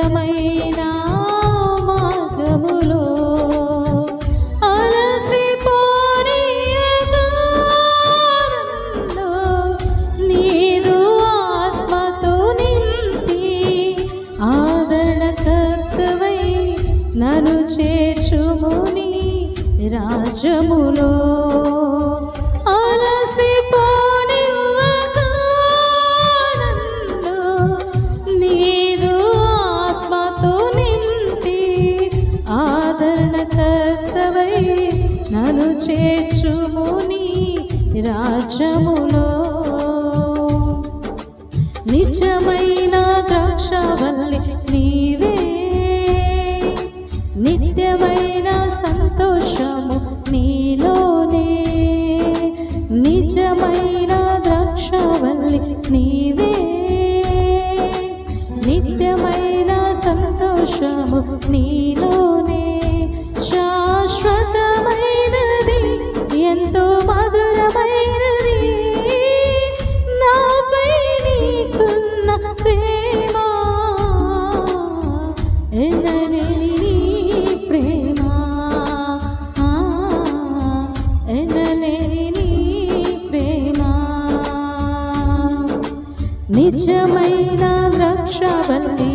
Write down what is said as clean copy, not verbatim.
నిజమైన మార్గములో అలసిపోనీయగా నీదు ఆత్మతో నింపి ఆదరణకర్తవై నన్ను చేర్చుము నీ రాజ్యములో. నన్ను చేర్చుము నీ రాజ్యములో. నిజమైన ద్రాక్షవల్లి నీవే, నిత్యమైన సంతోషము నీలోనే. నిజమైన ద్రాక్షవల్లి నీవే, నిత్యమైన సంతోషము నీలోనే. శాశ్వతమైనది ఎంతో మధురమైనది నాపై నీకున్న ప్రేమ, ఎనలేని నీ ప్రేమ, ఎనలేని నీ ప్రేమ. నిజమైన ద్రాక్షవల్లి